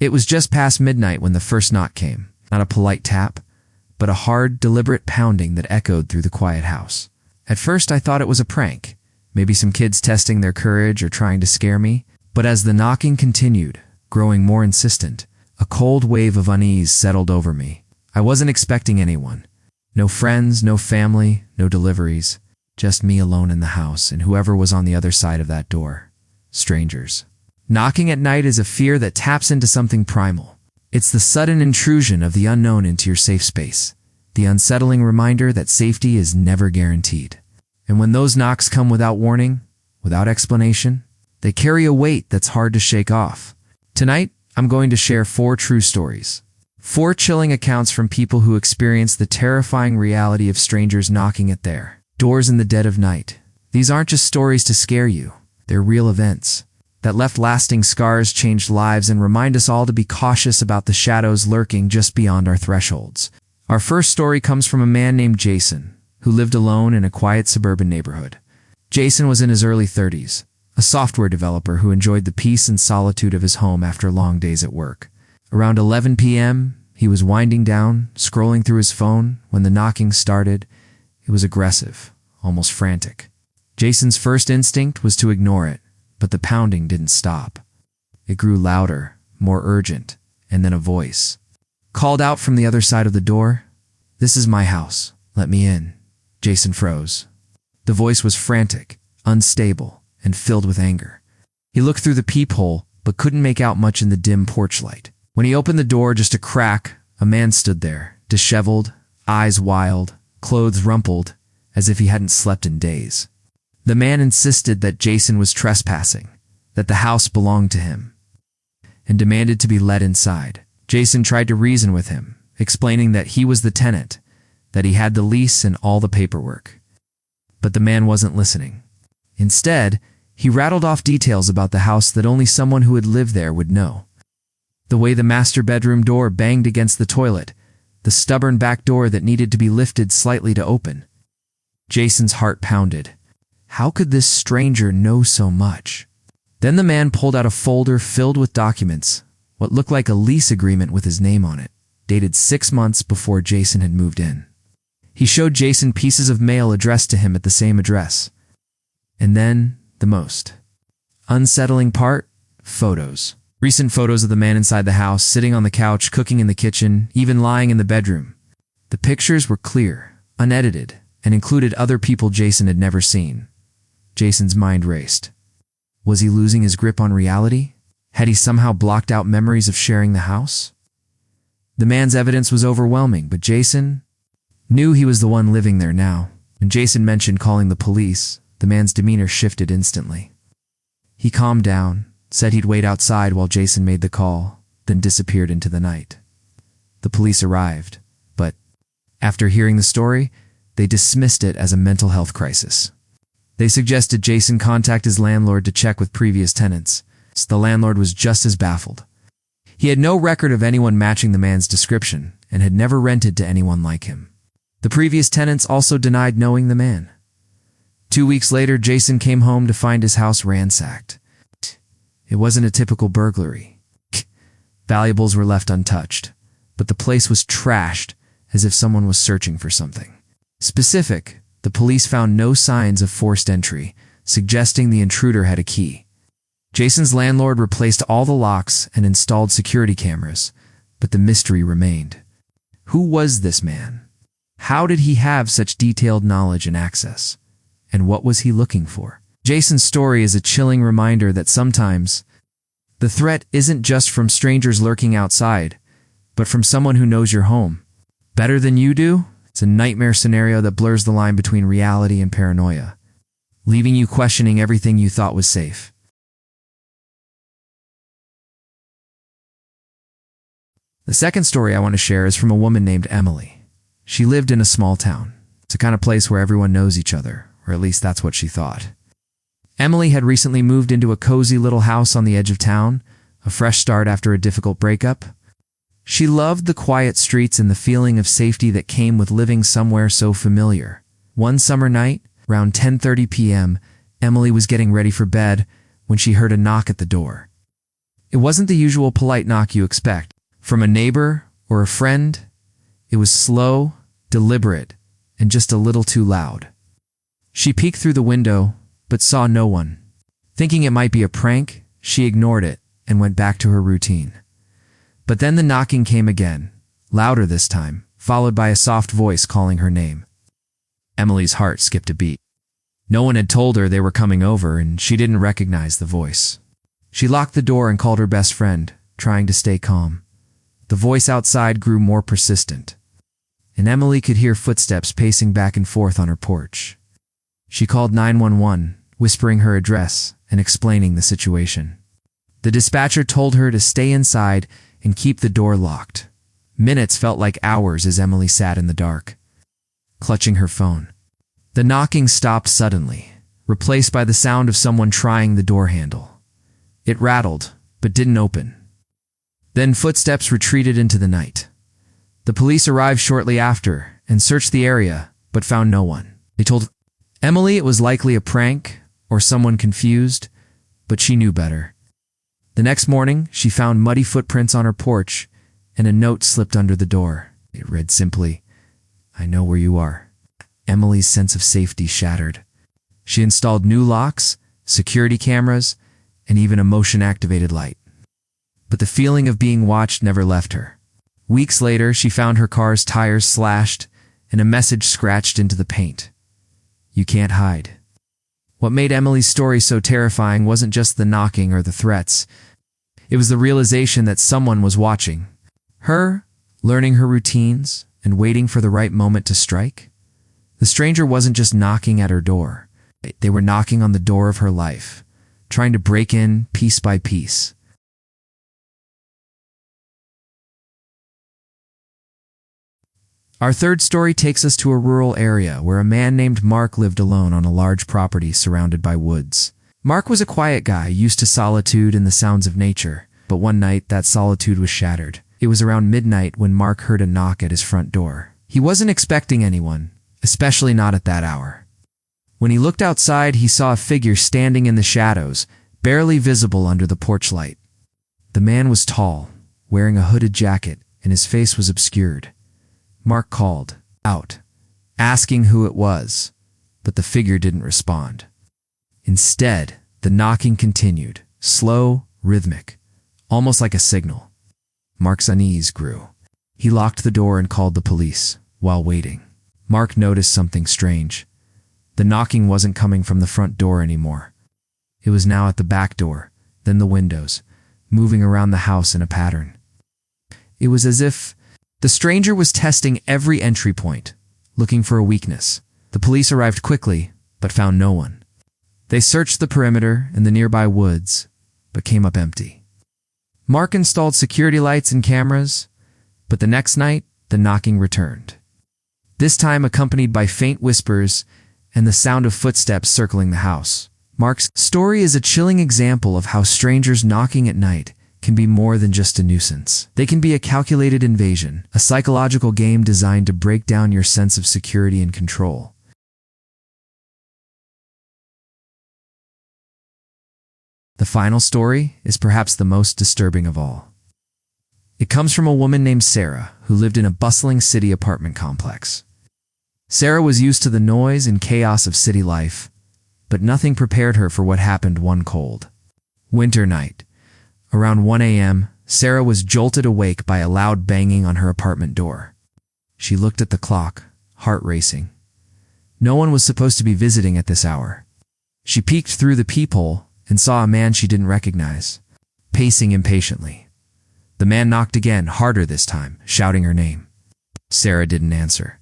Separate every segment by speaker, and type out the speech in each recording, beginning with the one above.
Speaker 1: It was just past midnight when the first knock came. Not a polite tap, but a hard, deliberate pounding that echoed through the quiet house. At first I thought it was a prank, maybe some kids testing their courage or trying to scare me. But as the knocking continued, growing more insistent, a cold wave of unease settled over me. I wasn't expecting anyone. No friends, no family, no deliveries. Just me alone in the house and whoever was on the other side of that door. Strangers. Knocking at night is a fear that taps into something primal. It's the sudden intrusion of the unknown into your safe space. The unsettling reminder that safety is never guaranteed. And when those knocks come without warning, without explanation, they carry a weight that's hard to shake off. Tonight, I'm going to share 4 true stories. 4 chilling accounts from people who experienced the terrifying reality of strangers knocking at their doors in the dead of night. These aren't just stories to scare you. They're real events that left lasting scars, changed lives, and remind us all to be cautious about the shadows lurking just beyond our thresholds. Our first story comes from a man named Jason, who lived alone in a quiet suburban neighborhood. Jason was in his early 30s, a software developer who enjoyed the peace and solitude of his home after long days at work. Around 11 p.m., he was winding down, scrolling through his phone, when the knocking started. It was aggressive, almost frantic. Jason's first instinct was to ignore it, but the pounding didn't stop. It grew louder, more urgent, and then a voice called out from the other side of the door, "This is my house. Let me in." Jason froze. The voice was frantic, unstable, and filled with anger. He looked through the peephole, but couldn't make out much in the dim porch light. When he opened the door just a crack, a man stood there, disheveled, eyes wild, clothes rumpled, as if he hadn't slept in days. The man insisted that Jason was trespassing, that the house belonged to him, and demanded to be let inside. Jason tried to reason with him, explaining that he was the tenant, that he had the lease and all the paperwork. But the man wasn't listening. Instead, he rattled off details about the house that only someone who had lived there would know. The way the master bedroom door banged against the toilet, the stubborn back door that needed to be lifted slightly to open. Jason's heart pounded. How could this stranger know so much? Then the man pulled out a folder filled with documents, what looked like a lease agreement with his name on it, dated 6 months before Jason had moved in. He showed Jason pieces of mail addressed to him at the same address. And then, the most unsettling part, photos. Recent photos of the man inside the house, sitting on the couch, cooking in the kitchen, even lying in the bedroom. The pictures were clear, unedited, and included other people Jason had never seen. Jason's mind raced. Was he losing his grip on reality? Had he somehow blocked out memories of sharing the house? The man's evidence was overwhelming, but Jason knew he was the one living there now. When Jason mentioned calling the police, the man's demeanor shifted instantly. He calmed down, said he'd wait outside while Jason made the call, then disappeared into the night. The police arrived, but after hearing the story, they dismissed it as a mental health crisis. They suggested Jason contact his landlord to check with previous tenants. So the landlord was just as baffled. He had no record of anyone matching the man's description and had never rented to anyone like him. The previous tenants also denied knowing the man. 2 weeks later, Jason came home to find his house ransacked. It wasn't a typical burglary. Valuables were left untouched, but the place was trashed as if someone was searching for something specific. The police found no signs of forced entry, suggesting the intruder had a key. Jason's landlord replaced all the locks and installed security cameras, but the mystery remained. Who was this man? How did he have such detailed knowledge and access? And what was he looking for? Jason's story is a chilling reminder that sometimes the threat isn't just from strangers lurking outside, but from someone who knows your home better than you do. It's a nightmare scenario that blurs the line between reality and paranoia, leaving you questioning everything you thought was safe. The second story I want to share is from a woman named Emily. She lived in a small town. It's a kind of place where everyone knows each other, or at least that's what she thought. Emily had recently moved into a cozy little house on the edge of town, a fresh start after a difficult breakup. She loved the quiet streets and the feeling of safety that came with living somewhere so familiar. One summer night, around 10:30 p.m., Emily was getting ready for bed when she heard a knock at the door. It wasn't the usual polite knock you expect from a neighbor or a friend. It was slow, deliberate, and just a little too loud. She peeked through the window, but saw no one. Thinking it might be a prank, she ignored it and went back to her routine. But then the knocking came again, louder this time, followed by a soft voice calling her name. Emily's heart skipped a beat. No one had told her they were coming over, and she didn't recognize the voice. She locked the door and called her best friend, trying to stay calm. The voice outside grew more persistent, and Emily could hear footsteps pacing back and forth on her porch. She called 911, whispering her address and explaining the situation. The dispatcher told her to stay inside and keep the door locked. Minutes felt like hours as Emily sat in the dark, clutching her phone. The knocking stopped suddenly, replaced by the sound of someone trying the door handle. It rattled, but didn't open. Then footsteps retreated into the night. The police arrived shortly after and searched the area, but found no one. They told Emily it was likely a prank or someone confused, but she knew better. The next morning, she found muddy footprints on her porch and a note slipped under the door. It read simply, "I know where you are." Emily's sense of safety shattered. She installed new locks, security cameras, and even a motion-activated light. But the feeling of being watched never left her. Weeks later, she found her car's tires slashed and a message scratched into the paint. "You can't hide." What made Emily's story so terrifying wasn't just the knocking or the threats. It was the realization that someone was watching her, learning her routines, and waiting for the right moment to strike. The stranger wasn't just knocking at her door. They were knocking on the door of her life, trying to break in piece by piece. Our third story takes us to a rural area where a man named Mark lived alone on a large property surrounded by woods. Mark was a quiet guy, used to solitude and the sounds of nature, but one night that solitude was shattered. It was around midnight when Mark heard a knock at his front door. He wasn't expecting anyone, especially not at that hour. When he looked outside, he saw a figure standing in the shadows, barely visible under the porch light. The man was tall, wearing a hooded jacket, and his face was obscured. Mark called out, asking who it was, but the figure didn't respond. Instead, the knocking continued, slow, rhythmic, almost like a signal. Mark's unease grew. He locked the door and called the police. While waiting, Mark noticed something strange. The knocking wasn't coming from the front door anymore. It was now at the back door, then the windows, moving around the house in a pattern. It was as if the stranger was testing every entry point, looking for a weakness. The police arrived quickly, but found no one. They searched the perimeter and the nearby woods, but came up empty. Mark installed security lights and cameras, but the next night, the knocking returned. This time accompanied by faint whispers and the sound of footsteps circling the house. Mark's story is a chilling example of how strangers knocking at night can be more than just a nuisance. They can be a calculated invasion, a psychological game designed to break down your sense of security and control. The final story is perhaps the most disturbing of all. It comes from a woman named Sarah who lived in a bustling city apartment complex. Sarah was used to the noise and chaos of city life, but nothing prepared her for what happened one cold winter night. Around 1 a.m., Sarah was jolted awake by a loud banging on her apartment door. She looked at the clock, heart racing. No one was supposed to be visiting at this hour. She peeked through the peephole and saw a man she didn't recognize, pacing impatiently. The man knocked again, harder this time, shouting her name. Sarah didn't answer.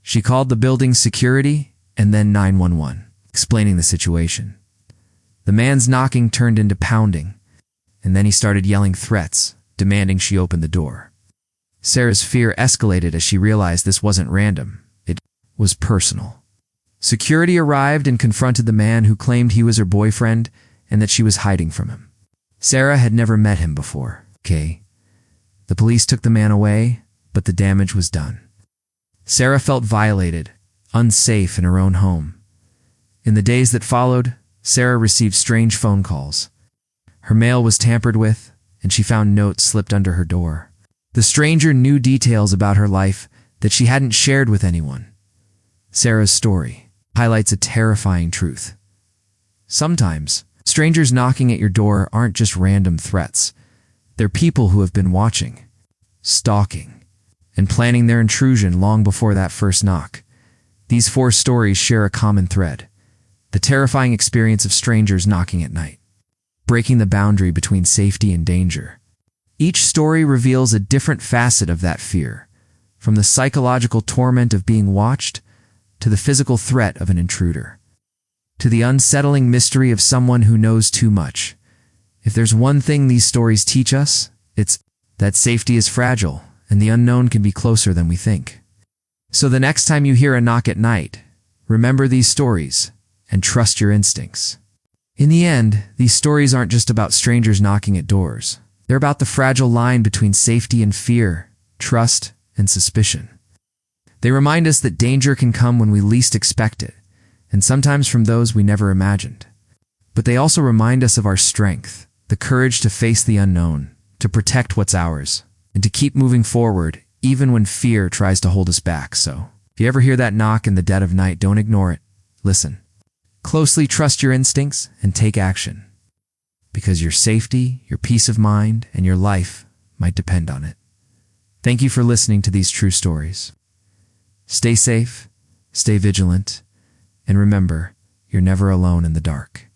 Speaker 1: She called the building's security and then 911, explaining the situation. The man's knocking turned into pounding, and then he started yelling threats, demanding she open the door. Sarah's fear escalated as she realized this wasn't random. It was personal. Security arrived and confronted the man who claimed he was her boyfriend and that she was hiding from him. Sarah had never met him before. The police took the man away, but the damage was done. Sarah felt violated, unsafe in her own home. In the days that followed, Sarah received strange phone calls. Her mail was tampered with, and she found notes slipped under her door. The stranger knew details about her life that she hadn't shared with anyone. Sarah's story highlights a terrifying truth. Sometimes, strangers knocking at your door aren't just random threats. They're people who have been watching, stalking, and planning their intrusion long before that first knock. These 4 stories share a common thread: the terrifying experience of strangers knocking at night, breaking the boundary between safety and danger. Each story reveals a different facet of that fear, from the psychological torment of being watched to the physical threat of an intruder, to the unsettling mystery of someone who knows too much. If there's one thing these stories teach us, it's that safety is fragile and the unknown can be closer than we think. So the next time you hear a knock at night, remember these stories and trust your instincts. In the end, these stories aren't just about strangers knocking at doors. They're about the fragile line between safety and fear, trust and suspicion. They remind us that danger can come when we least expect it, and sometimes from those we never imagined. But they also remind us of our strength, the courage to face the unknown, to protect what's ours, and to keep moving forward even when fear tries to hold us back. So, if you ever hear that knock in the dead of night, don't ignore it. Listen. Closely trust your instincts and take action, because your safety, your peace of mind, and your life might depend on it. Thank you for listening to these true stories. Stay safe, stay vigilant, and remember, you're never alone in the dark.